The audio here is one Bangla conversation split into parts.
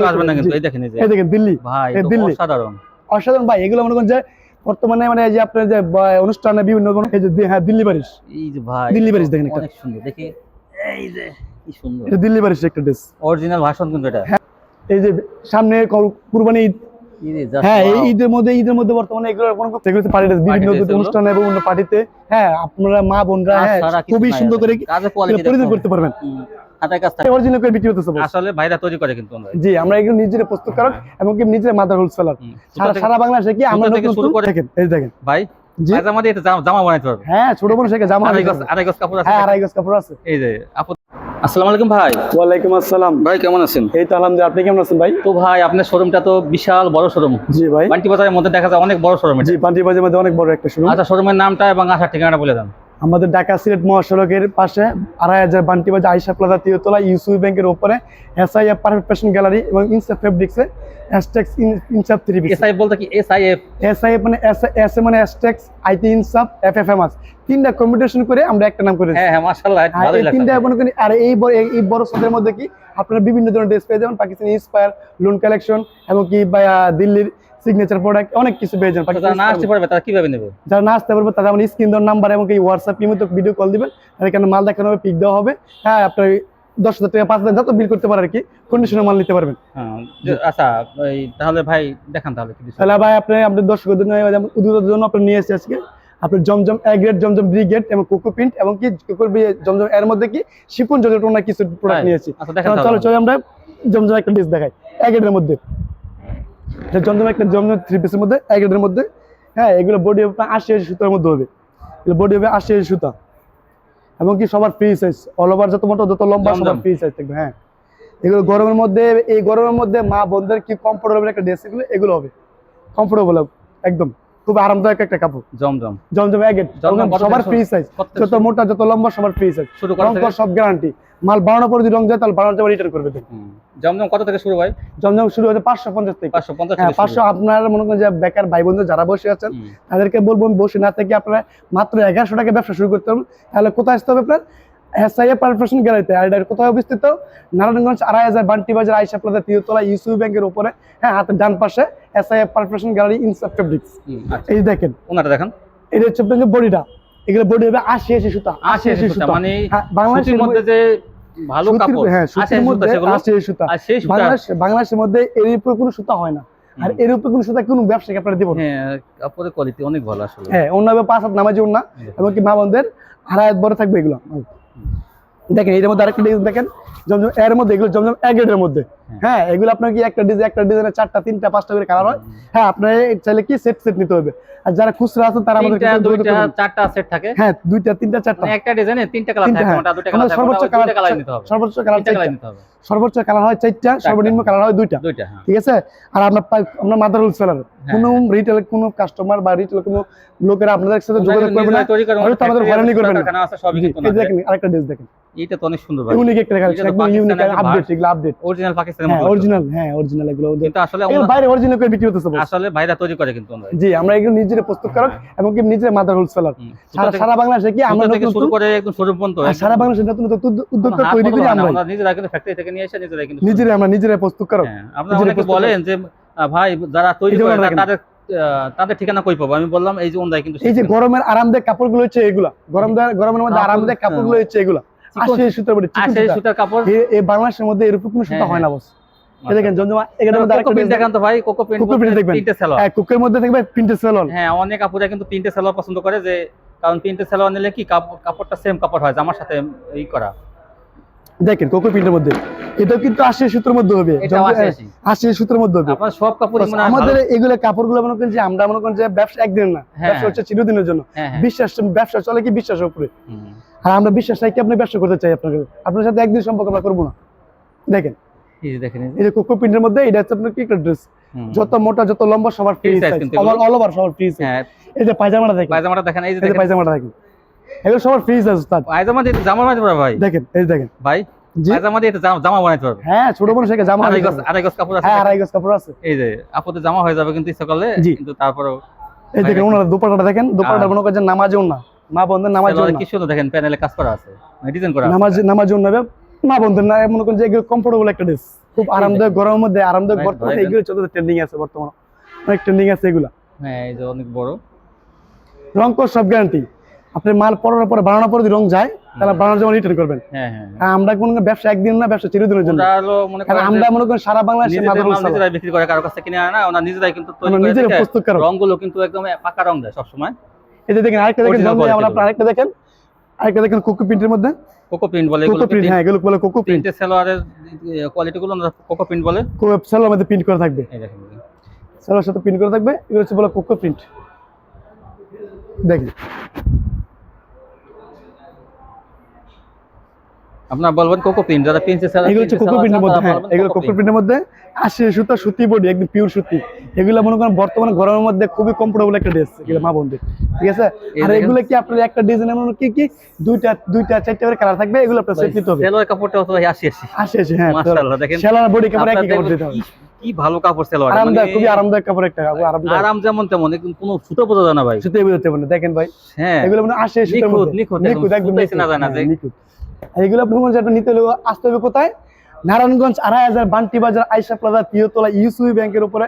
আসবেন না কিন্তু এই দেখেন এই দেখেন দিল্লি ভাই এই দিল্লি অসাধারণ অসাধারণ ভাই। এগুলো মনে করেন যে বর্তমানে মানে যে আপনার যে অনুষ্ঠানে বিভিন্ন এই যে হ্যাঁ দিল্লি বারিশ, এই যে ভাই দিল্লি বারিশ দেখেন একটা অনেক সুন্দর দেখি, এই যে কি সুন্দর এটা দিল্লি বারিশ একটা ড্রেস অরিজিনাল ভার্সন কিন্তু এটা। এই যে সামনে কুরবানি ঈদ, এই যে just হ্যাঁ এই wow। ঈদের মধ্যে বর্তমানে এগুলো কোনো পার্টি বিভিন্ন অনুষ্ঠানে বিভিন্ন পার্টিতে হ্যাঁ আপনারা মা বোনরা হ্যাঁ খুবই সুন্দর করে পরিধান করতে পারবেন। হাতের কাজ থাকে অরিজিনাল করে বিক্রি হতেছে আসলে ভাইরা তৈরি করে কিন্তু আমরা। জি আমরা এগুলো নিজেরা প্রস্তুতকারক এবং কি নিজেরা মাদার হোলসেলার সারা বাংলাদেশে কি আমরা থেকে শুরু করে দেখেন এই দেখেন ভাই পায়জামা দিয়ে জামা বানাইতে পারবে। হ্যাঁ ছোট মানুষ থেকে জামা আড়াই গজ কাপড় আছে। হ্যাঁ আড়াই গজ কাপড় আছে। এই যে আপু আসসালামু আলাইকুম ভাই। ওয়ালাইকুম আসসালাম ভাই কেমন আছেন? এই তো আলহামদুলিল্লাহ, আপনি কেমন আছেন ভাই? তো ভাই আপনার শোরুমটা তো বিশাল বড় শোরুম। জি ভাই বান্টি বাজারের মধ্যে দেখা যায় অনেক বড় শোরুম। জি বান্টি বাজারের মধ্যে অনেক বড় একটা শোরুম। আচ্ছা শোরুমের নামটা এবং আসার ঠিকানাটা বলে দেন। আমাদের ঢাকা সিলেট মহাসড়কের পাশে 2500 বান্টি বাজার আয়েশা প্লাজা তৃতীয়তলা ইউসিবি ব্যাংকের উপরে এসআইএফ পারফেক্ট ফ্যাশন গ্যালারি এবং ইনসাফ ফেব্রিক্সে হ্যাশট্যাগ ইনসাফ 3 পিস। এসআই বলতে কি এসআইএফ? এসআইএফ মানে এস মানে হ্যাশট্যাগ আইটি ইনসাফ এফএফএমএস তিনটা কম্বিনেশন করে আমরা একটা নাম করেছি। হ্যাঁ হ্যাঁ মাশাআল্লাহ ভালোই এই লাগছে। তিনটা মনে করি আর এই বড় সদের মধ্যে কি আপনারা বিভিন্ন ধরনের ড্রেস পেয়ে যাবেন, পাকিস্তানি ইন্সপায়ার, লোন কালেকশন এবং কি দিল্লির সিগনেচার প্রোডাক্ট অনেক কিছু পেয়ে যাবেন। যারা না আসতে পারবে তারা কিভাবে নেবে? যারা না আসতে পারবে তারা আমার স্ক্রিন দেওয়ার নাম্বার এবং কি হোয়াটসঅ্যাপ ইমোতে ভিডিও কল দিবেন, আর এখানে মাল দেখানো হবে, পিক দেওয়া হবে। হ্যাঁ আপনার 10,000 টাকা 5,000 যত বিল করতে পারে আর কি কন্ডিশনে মাল নিতে পারবেন। হ্যাঁ আচ্ছা তাহলে ভাই দেখান তাহলে কি দিচ্ছেন। তাহলে ভাই আপনার দর্শকদের জন্য আপনি নিয়ে এসেছি আজকে আপনার Zamzam A grade, Zamzam B grade এবং কোকো প্রিন্ট এবং কি জমজম এর মধ্যে কি শিপন জর্জেট কিছু প্রোডাক্ট নিয়েছি। চলো আমরা জমজম একটা ড্রেস দেখাই এ গ্রেডের মধ্যে। জমজম 3 পিসের মধ্যে এ গ্রেডের মধ্যে। হ্যাঁ এগুলো বডি হবে 80 সুতার মধ্যে হবে, এগুলো বডি হবে 80 সুতা এবং কি সবার ফ্রি সাইজ, অল ওভার যত মোটা যত লম্বা সবার ফ্রি সাইজ থাকবে। হ্যাঁ এগুলো গরমের মধ্যে মা বোনদের কি কমফোর্টেবল একটা ড্রেস, এগুলো হবে কমফোর্টেবল একদম খুব আরামদায়ক একটা কাপড়। জমজম এগেট সবার ফ্রি সাইজ, যত মোটা যত লম্বা সবার ফ্রি সাইজ, সব গ্যারান্টি। মাল 12 পরে যদি রং যায় তাহলে 12 রিটার্ন করবে। জমজম কত থেকে শুরু ভাই? জমজম শুরু হচ্ছে 550 থেকে। 500 আপনারা মনে করেন যে বেকার ভাই বন্ধু যারা বসে আছেন তাদেরকে বলবো বসে না থেকে আপনারা মাত্র 1100 টাকা ব্যবসা শুরু করতে হবে। তাহলে কোথায় আসতে হবে আপনার? এসআইএফ পারফেক্ট ফ্যাশন গ্যালারিতে। আর এটা কোথায় অবস্থিত? নারায়ণগঞ্জ 2500 বান্টি বাজার আয়েশা প্লাজা তৃতীয়তলা ইউসিবি ব্যাংকের উপরে। হ্যাঁ হাতের ডান পাশে এসআইএফ পারফেক্ট ফ্যাশন গ্যালারি ইনসাফ ফেব্রিক্স। এই দেখেন ওনাটা দেখেন, এটা হচ্ছে আপনার বডিটা, এগুলো বডি হবে 80 সুতা। 80 সুতা মানে বাংলাদেশের মধ্যে যে ভালো কাপড়। হ্যাঁ সুতির মধ্যে 80 সুতা। বাংলাদেশের মধ্যে এর উপরে কোনো সুতা হয় না, আর এর উপরে কোনো সুতা কোনো ব্যবসায়ী আপনারা দিব না। হ্যাঁ কাপড়ের কোয়ালিটি অনেক ভালো আসলে। হ্যাঁ অন্যভাবে 5 হাত নামাজি ওন্না এবং কি মা বোনদের আড়াই হাত বড় থাকবে এগুলো। দেখেন এর মধ্যে আরেকটা ডিজাইন দেখেন, জমজম এর মধ্যে এগুলো জমজম এ গ্রেডের মধ্যে। হ্যাঁ এগুলো আপনার কি একটা ডিজাইনে 4টা 3টা 5টা করে কালার হয়। হ্যাঁ আপনার চাইলে কি সেট নিতে হবে, আর যারা খুচরা আছে তারা আমাদের কাছে 2টা 4টা সেট থাকে। হ্যাঁ 2টা 3টা 4টা একটা ডিজাইনে 3টা কালার থাকে, ওটা 2টা কালার থাকে, সর্বোচ্চ কালার নিতে হবে, সর্বোচ্চ কালার নিতে হবে, সর্বোচ্চ কালার হয় 4টা, সর্বনিম্ন কালার হয় 2টা। ঠিক আছে। আর আপনার মাদার হোলসেলার কোন রিটেল কোন কাস্টমার বা রিটেল কোন লোকেরা আপনাদের সাথে যোগাযোগ করবে না, হয়তো আমাদের হয়রানি করবে না। এই দেখেন আরেকটা ড্রেস দেখেন, এটা তো অনেক সুন্দর ভাই, ইউনিক একটা কালেকশন, একদম ইউনিক আপডেট, এগুলো update original Pakistani model. Original হ্যাঁ অরিজিনাল এগুলো কিন্তু আসলে এগুলো বাইরে অরিজিনাল করে বিক্রি হতেছে আসলে ভাইরা তৈরি করে কিন্তু আমরা। জি আমরা এগুলো নিজেরা প্রস্তুতকারক এবং কি নিজেরা মাদার হোলসেলার সারা বাংলাদেশে কি আমরা নতুন শুরু করে একদম শোরুম পর্যন্ত সারা বাংলাদেশে নতুন উদ্যোক্তা তৈরি করি আমরা নিজেরা কিন্তু ফ্যাক্টরি থেকে নিয়ে এসে নিজেরা কিন্তু আমরা নিজেরাই প্রস্তুতকারক। আপনারা অনেকে বলেন যে ভাই যারা তৈরি করে তাদের ঠিকানা কই পাবো? আমি বললাম এই যে ওন্দাই কিন্তু এই যে গরমের আরামদায়ক কাপড়গুলো হচ্ছে এগুলা, গরমের মধ্যে আরামদায়ক কাপড়গুলো হচ্ছে এগুলা 80 সুতার বডি, 80 সুতার কাপড়। এই বাংলাদেশের মধ্যে এরকম কোনো সুতা হয় না বস। এই দেখেন জমজম এর মধ্যে আরেকটা ডিজাইন দেখান তো ভাই, কোকো প্রিন্ট দেখবেন, প্রিন্টেড সালোয়ার। হ্যাঁ কোকের মধ্যে দেখবে প্রিন্টেড সালোয়ার। হ্যাঁ অনেক আপুরা কিন্তু প্রিন্টেড সালোয়ার পছন্দ করে, যে কারণ প্রিন্টেড সালোয়ার নিলে কি কাপড়টা সেম কাপড় হয় জামার সাথে এই করা। দেখেন কোকো প্রিন্টের মধ্যে এটা কিন্তু 80 সুতার মধ্যে হবে, 80 সুতার মধ্যে হবে। আপনার সব কাপড়ই মনে হয় আমাদের এগুলো কাপড়গুলো মনে করেন যে আমরা মনে করেন যে ব্যবসা একদিন না, ব্যবসা হচ্ছে চিরদিনের জন্য। ব্যবসা চলে কি বিশ্বাসের উপরে, আর আমরা বিশ্বাস রাখি আপনি ব্যবসা করতে চাই আপনার সাথে একদিন সম্পর্ক আমরা করবো না। দেখেন এই যে কোকো প্রিন্টের মধ্যে এটা হচ্ছে আপনার কি একটা ড্রেস, যত মোটা যত লম্বা সবার ফ্রি সাইজ, অল ওভার সবার ফ্রি সাইজ। এই যে পায়জামাটা দেখেন, এই যে পায়জামাটা দেখেন, এগুলো সবার ফ্রি সাইজ। পায়জামা দিয়ে জামা বানাতে পারবে ভাই। দেখেন এই দেখেন ভাই পায়জামা দিয়ে জামা বানাতে পারবে। হ্যাঁ ছোট মানুষ থেকে জামা আড়াই গজ কাপড় আছে। হ্যাঁ আড়াই গজ কাপড় আছে। এই যে আপুতে জামা হয়ে যাবে কিন্তু ইচ্ছা করলে, কিন্তু তারপরেও এই দেখেন ওনার দোপাট্টাটা দেখেন, দোপাট্টাটা মনে করেন নামাজেও না, মা বন্ধের নামাজেও না, কি সুন্দর দেখেন প্যানেলে কাজ করা আছে, ডিজাইন করা নামাজেও নেবে মা বন্ধের না, মনে করেন যে এগুলো কমফোর্টেবল একটা ড্রেস। খুব আরামদায়ক, গরমের মধ্যে আরামদায়ক। বর্তমানে এগুলো চলতে ট্রেন্ডিং আছে, বর্তমানে অনেক ট্রেন্ডিং আছে এগুলা। হ্যাঁ এই যে অনেক বড়, রং কস সব গ্যারান্টি। আপনি মাল পরানোর পরে বানানোর পরে যদি রং যায় তাহলে বানানোর জন্য রিটার্ন করবেন। হ্যাঁ হ্যাঁ, আর আমরা কোনো ব্যবসা একদিন না, ব্যবসা চিরদিনের জন্য। আমরা মনে করেন সারা বাংলাদেশে নিজেরাই বিক্রি করে, কারো কাছে কিনে আনে না, ওরা নিজেরাই কিন্তু তৈরি করে, নিজেরা প্রস্তুত করে। রংগুলো কিন্তু একদম পাকা রং দেয় সব সময়। এই যে দেখেন আরেকটা দেখেন, আমরা আরেকটা দেখেন, কোকো প্রিন্টের মধ্যে, কোকো প্রিন্ট বলে কোকো প্রিন্ট। হ্যাঁ এগুলো বলে কোকো প্রিন্ট। সালোয়ারের কোয়ালিটি গুলো কোকো প্রিন্ট বলে। সালোয়ার মধ্যে প্রিন্ট করা থাকবে, এই দেখেন সালোয়ার সাথে প্রিন্ট করা থাকবে, এগুলো হচ্ছে বলে কোকো প্রিন্ট। দেখেন আপনারা বলবেন কোকো প্রিন্ট, যারা প্রিন্সেস সালোয়ার, এগুলো হচ্ছে কোকো প্রিন্টের মধ্যে। হ্যাঁ এগুলো কোকো প্রিন্টের মধ্যে 80 সুতা, সুতি বডি, একদম পিওর সুতি। এগুলো মনে করেন বর্তমানে গরমের মধ্যে খুবই কমফোর্টেবল একটা ড্রেস, এগুলো মা বোনদের, ঠিক আছে। আর এগুলো কি আপনার একটা ডিজাইনের মধ্যে কি দুইটা চারটা করে কালার থাকবে, এগুলো আপনার সেট নিতে হবে। সালোয়ার কাপড়টা তো ভাই 80 হ্যাঁ মাশাআল্লাহ। দেখেন সালোয়ার বডি কাপড় একই কাপড় দিতে হবে। কি ভালো কাপড় সালোয়ার, আরামদায়ক, খুবই আরামদায়ক কাপড় একটা, আরাম যেমন তেমন, কোনো সুতো বোঝা যায় না ভাই, সুতো বোঝাতে পারে। দেখেন ভাই, হ্যাঁ এগুলো মানে 80 সুতার মধ্যে নিখুঁত একদম না যায় না যে নিখুঁত। এগুলো আপনি মনে যেটা নিতে হলে আসতে হবে কোথায়? নারায়ণগঞ্জ 2500 বান্টি বাজার, আয়শা প্লাজা, তিয়তলা, ইউসিবি ব্যাংকের উপরে,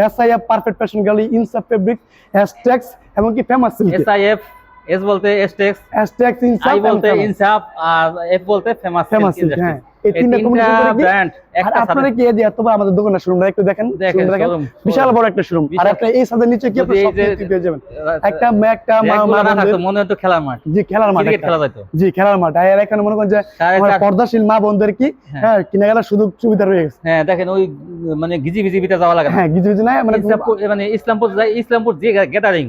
এসআইএফ পারফেক্ট ফ্যাশন গ্যালারি, ইনসাফ ফেব্রিক, এসটেক্স এবং কি ফেমাস সিল্ক। এসআইএফ, এস বলতে এসটেক্স, এসটেক্স, ইনসাফ, আই বলতে ইনসাফ, আর এফ বলতে ফেমাস সিল্ক। হ্যাঁ এই তিনটা কম্বিনেশন করে ব্র্যান্ড আর আপনারা কি এই যে এতবার আমাদের দোকানের শোরুমটা একটু দেখেন, বিশাল বড় একটা শোরুম। আর একটা এই সাদের নিচে কি আপনি সব কিছু পেয়ে যাবেন। একটা মনে হতো খেলার মাঠ, জি খেলার মাঠ, ক্রিকেট খেলা যাইতো, জি খেলার মাঠ। আর এখানে মনে করেন যে আমার পর্দাশীল মা বোনদের কি হ্যাঁ কিনে গেলে সুযোগ সুবিধা রয়ে গেছে। হ্যাঁ দেখেন ওই মানে গিজিবিজিতে যাওয়া লাগে না। হ্যাঁ গিজিবিজি না, মানে ইসলামপুর যে গ্যাদারিং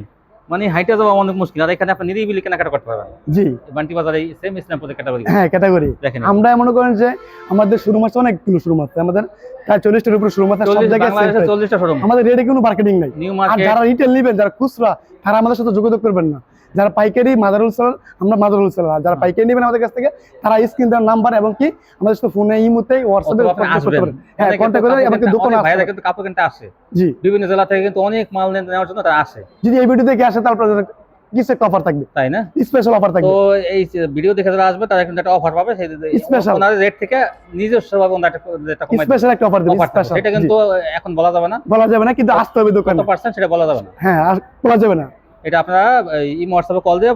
মানে হাইটে যাওয়া অনেক মুশকিল, আর এখানে আপনি নিরিবিলি কেনাকাটা করতে পারবেন। জি বান্টি বাজারে সেম ইসলামপুরের ক্যাটাগরি। হ্যাঁ ক্যাটাগরি। আমরা মনে করেন যে আমাদের শোরুম আছে অনেকগুলো শোরুম আছে, আমাদের প্রায় 40টার উপরে শোরুম আছে, সব জায়গায় 40টা শোরুম। আমাদের রেটে কোনো মার্কেটিং নাই। আর যারা রিটেল নেবেন, যারা খুচরা, তারা আমাদের সাথে যোগাযোগ করবেন না। যারা পাইকারি মাদারুল সেলার, আমরা মাদারুল সেলার। যারা পাইকারি নেবেন আমাদের কাছ থেকে, তারা স্ক্রিন দেওয়ার নাম্বার এবং কি আমাদের সাথে ফোনে, ইমোতে, হোয়াটসঅ্যাপে কন্টাক্ট করতে পারেন। হ্যাঁ কন্টাক্ট করে আমাদের দোকানে আসে। ভাইরা কিন্তু কাপড় কিনতে আসে, জি বিভিন্ন জেলা থেকে কিন্তু অনেক মাল নেওয়ার জন্য তারা আসে। যদি এই ভিডিও দেখে আসে তারপর কিছু একটা অফার থাকবে, তাই না? স্পেশাল অফার থাকবে। তো এই ভিডিও দেখে যারা আসবে তারা কিন্তু একটা অফার পাবে, সেই স্পেশাল ওনার রেট থেকে নিজস্বভাবে ওনার একটা কমাই স্পেশাল একটা অফার দেবে। স্পেশাল সেটা কিন্তু এখন বলা যাবে না, কিন্তু আসতে হবে দোকানে। কত পার্সেন্ট সেটা বলা যাবে না। হ্যাঁ বলা যাবে না, এটা আপনারা ইমো হোয়াটসঅ্যাপে কল দিয়ে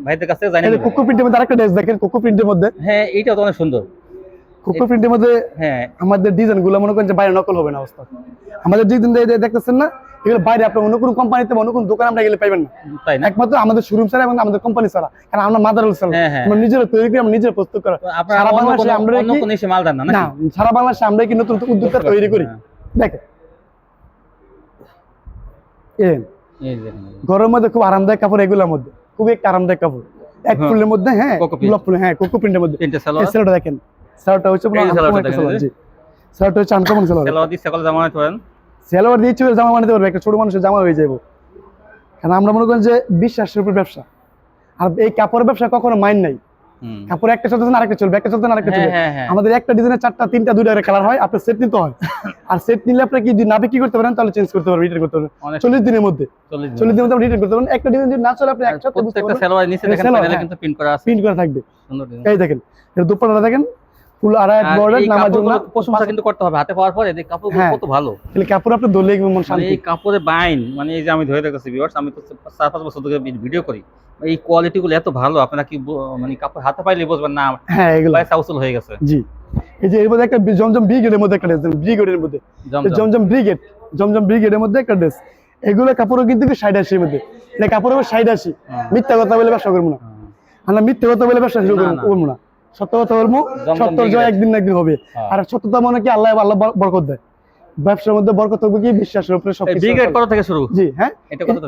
ভাইদের কাছে জানিয়ে নেবেন। কোকো প্রিন্টের মধ্যে আরেকটা ড্রেস দেখেন, কোকো প্রিন্টের মধ্যে। হ্যাঁ এইটাও তো অনেক সুন্দর। কোকো প্রিন্টের মধ্যে হ্যাঁ আমাদের ডিজাইনগুলো মনে করেন যে বাইরে নকল হবে না অবস্থা। আমাদের ডিজাইন দেখতেছেন না, এগুলো বাইরে আপনার অন্য কোনো কোম্পানিতে, অন্য কোনো দোকানে আমরা গেলে পাইবেন না, তাই না? একমাত্র আমাদের শোরুম ছাড়া এবং আমাদের কোম্পানি ছাড়া, কারণ আমরা মাদারুল সেলার, আমরা নিজেরা তৈরি করি, আমরা নিজেরা প্রস্তুত করি। সারা বাংলাদেশে আমরা অন্য কোনো এসে মাল দেন না, না সারা বাংলাদেশে আমরা কি নতুন উদ্যোক্তা তৈরি করি। দেখেন গরমের মধ্যে খুব আরামদায়ক কাপড়, এগুলোর মধ্যে খুবই একটা আরামদায়ক কাপড়, এক ফুলের মধ্যে। হ্যাঁ গোলাপ ফুল, হ্যাঁ কোকো প্রিন্টের মধ্যে। সেলোটা দেখেন, সেলোটা হচ্ছে সেলোটা হচ্ছে আনকমন সেলোটা। সেলোয়া দিয়ে সকল জামা বানাতে পারেন, সেলোয়ার দিয়ে জামা বানাতে পারবে, একটা ছোট মানুষের জামা হয়ে যাবে। কারণ আমরা মনে করেন যে বিশ্বাসের উপর ব্যবসা, আর এই কাপড়ের ব্যবসা কখনো মাইন্ড নাই। কাপড় একটা চলতে না আরেকটা চলবে, একটা চলতে না আরেকটা চলবে। আমাদের একটা ডিজাইনের 4টা 3টা 2টা কালার হয়, আপনার সেট নিতে হয়। আর সেট নিলে আপনি কি না বিক্রি করতে পারেন, তাহলে চেঞ্জ করতে পারবেন, রিটার্ন করতে পারবেন 40 দিনের মধ্যে। 40 দিনের মধ্যে রিটার্ন করতে পারবেন। একটা ডিজাইন যদি না চলে আপনি একসাথে প্রত্যেকটা সেলোয়ার নিচে দেখেন প্যানেলে কিন্তু প্রিন্ট করা আছে, প্রিন্ট করা থাকবে, সুন্দর ডিজাইন। এই দেখেন এর দুপাট্টাটা দেখেন, ফুল আড়াই বর্ডার, নামার জন্য প্রশংসা কিন্তু করতে হবে। হাতে পাওয়ার পরে এই কাপড়গুলো কত ভালো, এই কাপড় আপনি ধরলে মন শান্তি। এই কাপড়ের বাইন মানে এই যে আমি ধরে দেখতেছি ভিউয়ার্স, আমি তো 4-5 বছর ধরে ভিডিও করি, এই কোয়ালিটি গুলো এত ভালো, আপনারা কি মানে কাপড় হাতে পাইলে বুঝবেন না। হ্যাঁ এগুলো সাউসুল হয়ে গেছে। জি এই যে এর মধ্যে একটা জমজম ব্রিগেডের মধ্যে একটা ড্রেস, ব্রিগেডের মধ্যে জমজম ব্রিগেডের মধ্যে একটা ড্রেস। এগুলো কাপড়ও কিন্তু 60-80 এর মধ্যে, এটা কাপড় হবে 60-80। মিথ্যা কথা বলে ব্যবসা করবো না, আমরা মিথ্যা কথা বলে ব্যবসা শুরু করবো না, সত্য কথা বলবো। সত্যর জয় একদিন না একদিন হবে। আর সত্যতা মানে কি আল্লাহ বরকত দেয়, ব্যবসার মধ্যে বরকত হবে কি বিশ্বাসের উপরে সব। ব্রিগেড কত থেকে শুরু? জি হ্যাঁ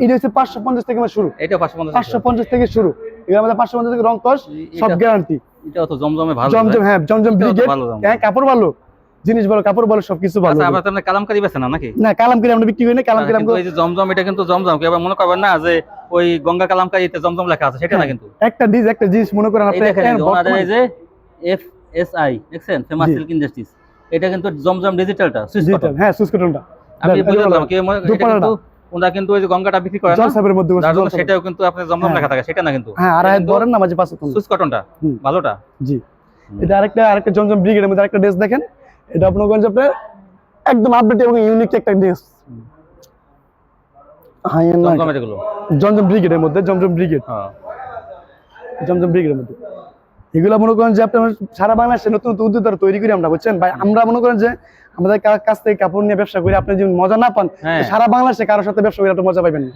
এটা হচ্ছে 550 থেকে শুরু, এটা 550 থেকে শুরু। এর মধ্যে 550 থেকে রং কস সব গ্যারান্টি। এটা তো জমজমে ভালো, জমজম হ্যাঁ জমজম ব্রিগেড। হ্যাঁ কাপড় ভালো, জিনিস ভালো, কাপড় ভালো, সবকিছু ভালো। আচ্ছা আপনারা কালামকারী বেচেন না নাকি? না কালামকারী আমরা বিক্রি করি না, কালামকারী আমরা এই যে জমজম, এটা কিন্তু জমজম কি আবার মনে করবেন না যে ওই গঙ্গা কালামকারীতে জমজম লেখা আছে, সেটা না কিন্তু। একটা জিনিস মনে করেন আপনি ওনাদের এই যে এফএসআই দেখছেন, ফেমাস সিল্ক ইন্ডাস্ট্রিজ, এটা কিন্তু জমজম ডিজিটালটা, সুইচ কটন। হ্যাঁ সুইচ কটনটা আমি বুঝলাম কি এটা ওরা কিন্তু ওই যে গঙ্গাটা বিক্রি করে না জলসাবের মধ্যে, সেটাও কিন্তু আপনি জমজম লেখা থাকে, সেটা না কিন্তু। হ্যাঁ আর বলেন না মাঝে পাঁচ সুইচ কটনটা ভালোটা। জি এটা আরেকটা জমজম ব্রিগেডের মধ্যে আরেকটা ড্রেস দেখেন, এটা আপনার কোন আপনার একদম আপডেট এবং ইউনিক একটা ড্রেস। হাই এন্ড এগুলো জমজম ব্রিগেডের মধ্যে, জমজম ব্রিগেড, জমজম ব্রিগেডের মধ্যে এগুলো মনে করেন যে আপনার সারা বাংলাদেশে নতুন নতুন উদ্যোক্তা তৈরি করি আমরা, বুঝছেন ভাই। আমরা মনে করেন যে আমাদের কাছ থেকে কাপড় নিয়ে ব্যবসা করি, আপনি যদি মজা না পান সারা বাংলাদেশে কারোর সাথে ব্যবসা করে আপনি মজা পাবেন না।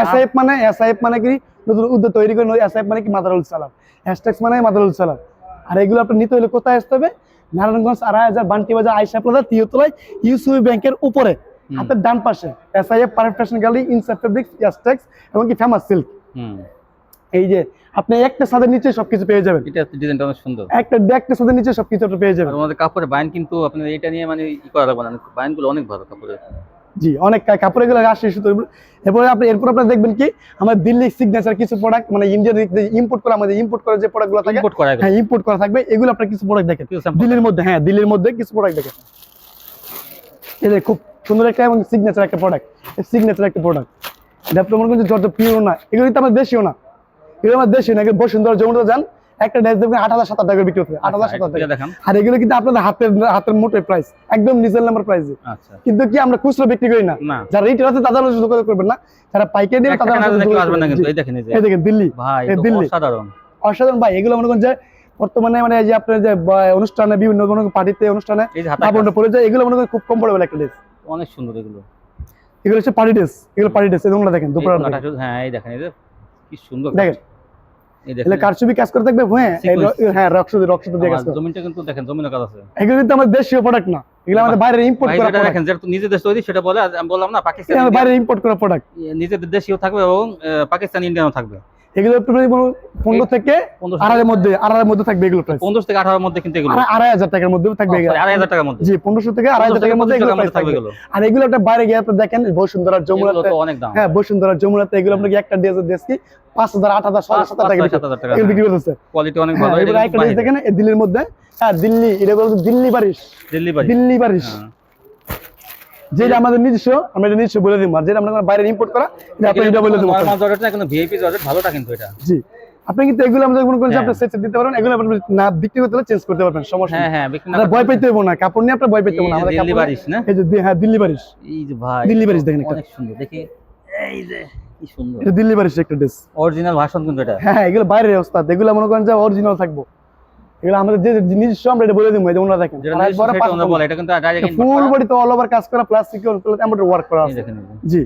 এসআইএফ মানে কি নতুন উদ্যোগ তৈরি করে, এসআইএফ মানে কি মাদারুল সালাম, হ্যাশট্যাগ মানে মাদারুল সালাম। আর এগুলো আপনি নিতে হলে কোথায় আসতে হবে? নারায়ণগঞ্জ 2.5 বান্টি বাজার আয়েশা প্লাজা তিয়তলায় ইউসিবি ব্যাংকের উপরে হাতের ডান পাশে SIF perfect fashion gallery, inside fabrics, hashtag এবং কি ফেমাস সিল্ক। এই যে আপনি একটা ছাদের নিচে সবকিছু পেয়ে যাবেন। এটা ডিজাইনটা অনেক সুন্দর, একটা ছাদের নিচে সবকিছু আপনি পেয়ে যাবেন। আমাদের কাপড়ের বাইন কিন্তু আপনি এটা নিয়ে মানে ই করা লাগবে না, বাইনগুলো অনেক ভালো কাপড়ের। জি, অনেক কাপড় এগুলো আসে শুধু। এরপর আপনি দেখবেন কি আমাদের দিল্লি সিগনেচার কিছু প্রোডাক্ট মানে ইন্ডিয়ান ইম্পোর্ট করা, আমাদের ইম্পোর্ট করা যে প্রোডাক্টগুলো থাকে, হ্যাঁ ইম্পোর্ট করা থাকবে, এগুলো আপনার কিছু প্রোডাক্ট দেখেন দিল্লির মধ্যে, হ্যাঁ দিল্লির মধ্যে কিছু প্রোডাক্ট দেখেন। এটা খুব সুন্দর একটা এবং সিগনেচার একটা প্রোডাক্ট, সিগনেচার একটা প্রোডাক্ট। এটা আপনার মনে করেন যত পিওর না, এগুলো কিন্তু আমার দেশীয় না, এগুলো আমার দেশীয় না। এগুলো বসুন্ধরা যমুনা যান, একটা ড্রেস দেখবেন 8,000-7,000 টাকা বিক্রি হচ্ছে, 8,000-7,000 টাকা। আর এগুলো কিন্তু আপনাদের হাতের মোটে প্রাইস, একদম নিচের নাম্বার প্রাইসে। কিন্তু কি আমরা খুচরা বিক্রি করি না, যারা রিটেল আছে তাদের সাথে যোগাযোগ করবেন না, যারা পাইকারি দেবে তাদের সাথে যোগাযোগ করবেন না। কিন্তু এই দেখেন দিল্লি ভাই, দিল্লি অসাধারণ ভাই। এগুলো মনে করেন যে বর্তমানে মানে যে আপনার যে অনুষ্ঠানে বিভিন্ন পার্টিতে অনুষ্ঠানে কাপড়টা পরে যায়, এগুলো মনে করেন খুব কমফোর্টেবল একটা ড্রেস, অনেক সুন্দর। এগুলো হচ্ছে পার্টি ড্রেস, এগুলো পার্টি ড্রেস। এগুলো দেখেন দুপুরে, হ্যাঁ এই দেখেন, এই যে কি সুন্দর দেখেন, এগুলো কারচুপি কাজ করে থাকবে। হ্যাঁ রক্সুদি দিয়ে কাজ করে। জমিনটা কিন্তু দেখেন, জমিনের কাজ আছে। এগুলো কিন্তু আমাদের দেশীয় প্রোডাক্ট না, এগুলো আমাদের বাইরে ইম্পোর্ট করা প্রোডাক্ট। দেখেন যেটা নিজের দেশ তৈরি সেটা বলে, আমি বললাম না পাকিস্তান আমাদের বাইরে ইম্পোর্ট করা প্রোডাক্ট, নিজেদের দেশীয় থাকবে এবং পাকিস্তান ইন্ডিয়ানও থাকবে। এগুলো 15 থেকে 18 মধ্যে থাকবে, এগুলো প্রাইস 15 থেকে 18 মধ্যে, কিন্তু এগুলো 2,500 টাকার মধ্যে থাকবে, 2,500 টাকার মধ্যে। জি 1500 থেকে 2,500 টাকার মধ্যে এগুলো প্রাইস থাকবে। আর এগুলো একটা বাইরে গিয়ে আপনি দেখেন বসুন্ধরা যমুনাতে, অনেক দাম। হ্যাঁ বসুন্ধরা যমুনাতে এগুলো আপনাকে একটা ড্রেস কি 5,000, 8,000, 7,000 টাকা বিক্রি করতেছে। কোয়ালিটি অনেক ভালো। এটা একটা ড্রেস দেখেন দিল্লির মধ্যে, হ্যাঁ দিল্লি, এটা বলতে দিল্লি বারিশ, দিল্লি বারিশ, যেটা আমাদের নিজস্ব, আমরা এটা নিজস্ব বলে দিব। আর যেটা আমরা বাইরে ইম্পোর্ট করা, এটা আপনি এটা বলে দেব। নরমাল জর্জেটটা কোনো ভিআইপি জর্জেট ভালোটা কিন্তু এটা। জি, আপনি কিন্তু এগুলো আমাদের মনে করেন যে আপনি সেট দিতে পারেন, এগুলো আপনি না বিক্রি করতে হলে চেঞ্জ করতে পারবেন, সমস্যা নেই। হ্যাঁ বিক্রি না, ভয় পেতে হবে না, কাপড় নিয়ে আপনি ভয় পেতে হবে না। আমাদের দিল্লি বারিশ না, এই যে হ্যাঁ দিল্লি বারিশ, এই যে ভাই দিল্লি বারিশ দেখেন, অনেক সুন্দর। দেখি এই যে কি সুন্দর, এটা দিল্লি বারিশ একটা ড্রেস, অরিজিনাল ভার্সন কিন্তু এটা। হ্যাঁ এগুলো বাইরের অবস্থা, এগুলো মনে করেন যে অরিজিনাল থাকবে। এগুলো আমাদের যে নিজস্ব, আমরা এটা বলে দেব। এই যে ওনারা দেখেন এটা কিন্তু ডাইরেক্ট ফুল বডি তো অল ওভার কাজ করা, প্লাস সিকিউর এমব্রয়ডারি ওয়ার্ক করা আছে। জি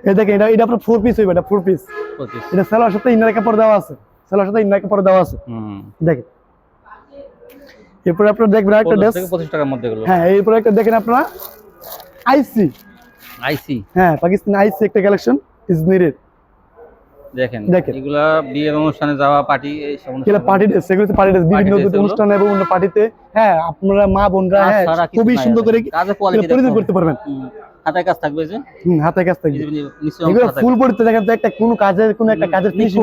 এই দেখেন, এটা আপনার 4 পিস হইবে, এটা 4 পিস। এটা সেলার সাথে ইনার কাপড় দেওয়া আছে, সেলার সাথে ইনার কাপড় দেওয়া আছে। দেখেন এরপর আপনারা দেখবেন একটা ড্রেস 25 টাকার মধ্যে এগুলো। হ্যাঁ এরপর একটা দেখেন আপনারা আইসি, হ্যাঁ পাকিস্তানি আইসি একটা কালেকশন ইজ নিডেড। দেখেন এগুলা বিয়ের অনুষ্ঠানে যাওয়া, পার্টি, এই সমস্ত এগুলা পার্টি ড্রেস, এগুলো পার্টি ড্রেস বিভিন্ন অনুষ্ঠানে এবং অন্য পার্টিতে, হ্যাঁ আপনারা মা বোনরা হ্যাঁ খুবই সুন্দর করে কাজের কোয়ালিটি পরিধান করতে পারবেন। হাতে কাজ থাকবে, যে হাতে কাজ থাকবে, এগুলো ফুল বডিতে দেখেন। তো একটা কোন কাজের ফিনিশিং,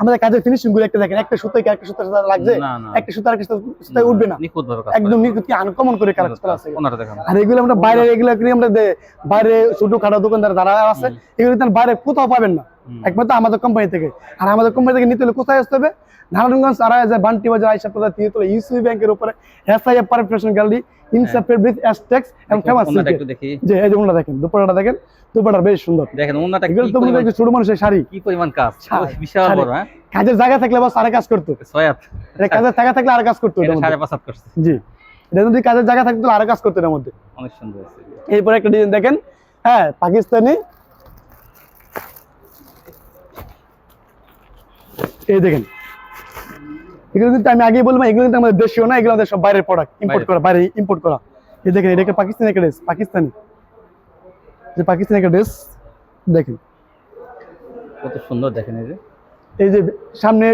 আমাদের কাজের ফিনিশিং গুলো একটা দেখেন, একটা সুতো কি একটা সুতো লাগছে, একটা সুতো আরেকটা সুতো উঠবে না, নিখুঁত ভাবে কাজ, একদম নিখুঁত, কি আনকমন করে কাজ করা আছে। আর এগুলো আমরা বাইরে, এগুলো কি আমরা বাইরে ছোট খাটো দোকানদার যারা আছে, এগুলো তো বাইরে কোথাও পাবেন না, একমাত্র আমাদের কোম্পানি থেকে। আর আমাদের কোম্পানি থেকে নিতে হলে কোথায় আসতে হবে? নারায়ণগঞ্জ 2.5 বান্টি বাজার আয়েশা প্লাজা তিয়তলা ইউসিবি ব্যাংকের উপরে SIF perfect fashion gallery, inside fabrics, hashtag এবং ফেমাস সিল্ক। যে এই যে ওনাটা দেখেন, দুপাট্টাটা দেখেন, দুপাট্টা বেশ সুন্দর। দেখেন ওনাটা কি এগুলো তো মনে হয় ছোট মানুষের শাড়ি, কি পরিমাণ কাজ, বিশাল বড়। হ্যাঁ কাজের জায়গা থাকলে বাস আরে কাজ করতে, সয়াত এটা কাজের জায়গা থাকলে আরে কাজ করতে, এটা 5.5 করছে। জি এটা যদি কাজের জায়গা থাকতো আরে কাজ করতে, এর মধ্যে অনেক সুন্দর আছে। এরপর একটা ডিজাইন দেখেন, হ্যাঁ পাকিস্তানি, এই দেখেন এগুলো কিন্তু আমি আগেই বললাম, এগুলো কিন্তু আমাদের দেশীয় না, এগুলো আমাদের সব বাইরের প্রোডাক্ট, ইম্পোর্ট করা, বাইরে ইম্পোর্ট করা। এই দেখেন এটা একটা পাকিস্তানি একটা ড্রেস, পাকিস্তানি, যে পাকিস্তানি একটা ড্রেস দেখেন কত সুন্দর। দেখেন এই যে সামনে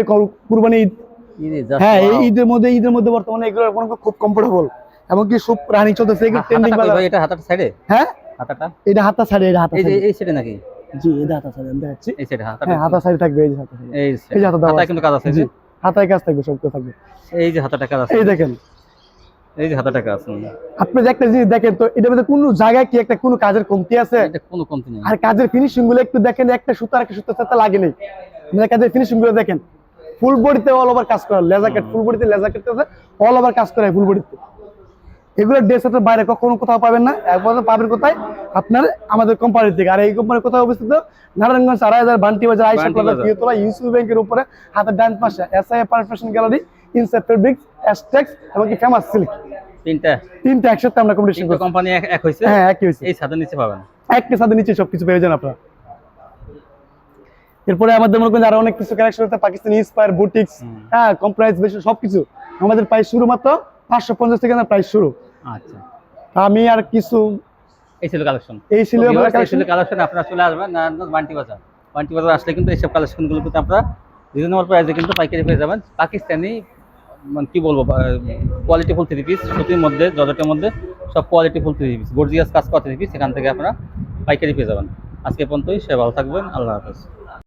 কুরবানি ঈদ, হ্যাঁ এই ঈদের মধ্যে বর্তমানে এগুলো খুব কমফোর্টেবল এবং কি খুব রানিং চলতেছে, এগুলো ট্রেন্ডিং বাজার। এটা হাতাটা সাইডে, হ্যাঁ হাতাটা, এটা হাতা সাইডে, এটা হাতা এই সাইডে নাকি? জি এটা হাতা সাইডে, আমি দেখাচ্ছি। এই সাইডে হাতা, হ্যাঁ হাতা সাইডে থাকবে, এই যে হাতা, এই যে হাতা দাও, হাতায় কিন্তু কাজ আছে। জি হাতায় কাজ থাকবে, সব কাজ থাকবে। এই যে হাতাটা কাজ আছে, এই দেখেন, এই যে হাতাটা কাজ আছে। আপনি যে একটা জিনিস দেখেন তো, এটার মধ্যে কোনো জায়গায় কি একটা কোনো কাজের কমতি আছে? এটা কোনো কমতি নেই। আর কাজের ফিনিশিং গুলো একটু দেখেন, একটা সুতা একটা সুতার সাথে লাগে নেই, মানে কাজের ফিনিশিং গুলো দেখেন, ফুল বডিতে অল ওভার কাজ করা, লেজার কাট, ফুল বডিতে লেজার কাট আছে, অল ওভার কাজ করা ফুল বডিতে। এগুলো ড্রেস আপনার বাইরে কখনো কোথাও পাবেন না, একমাত্র পাবেন কোথায় আপনার আমাদের কোম্পানি থেকে। আর এই কোম্পানি কোথায় অবস্থিত? নারায়ণগঞ্জ 2.5 বান্টি বাজার আইসা প্লাজা দ্বিতীয়তলা ইউসিবি ব্যাংকের উপরে হাতের ডান পাশে SI perfection gallery, inside fabrics, Astex এবং কি ফেমাস সিল্ক। তিনটা একসাথে আমরা কম্পিটিশন করছি। কোম্পানি এক হইছে? হ্যাঁ, একই হইছে। এই ছাদের নিচে পাবেন, একটা ছাদের নিচে সবকিছু পেয়ে যান আপনারা। এরপরে আমাদের মনে করেন আরো অনেক কিছু কালেকশন আছে, পাকিস্তানি ইন্সপায়ার, বুটিক্স, হ্যাঁ, কম প্রাইস বেশি সবকিছু আমাদের প্রাইস শুরু মাত্র 550 থেকে না প্রাইস শুরু। আচ্ছা, আমি আর কিছু এই ছিল কালেকশন, এই ছিল আমাদের কালেকশন। আপনারা চলে আসবেন নারায়ণগঞ্জ বান্টি বাজার। বান্টি বাজার আসলে কিন্তু এইসব কালেকশনগুলো কিন্তু আপনারা রিজনেবল প্রাইসে কিন্তু পাইকারি পেয়ে যাবেন। পাকিস্তানি মানে কি বলবো, কোয়ালিটিফুল 3 পিস, সুতির মধ্যে, জর্জেটের মধ্যে সব কোয়ালিটিফুল 3 পিস, গর্জিয়াস কাজ করা 3 পিস, সেখান থেকে আপনারা পাইকারি পেয়ে যাবেন। আজকে পর্যন্তই, সে ভালো থাকবেন, আল্লাহ হাফেজ।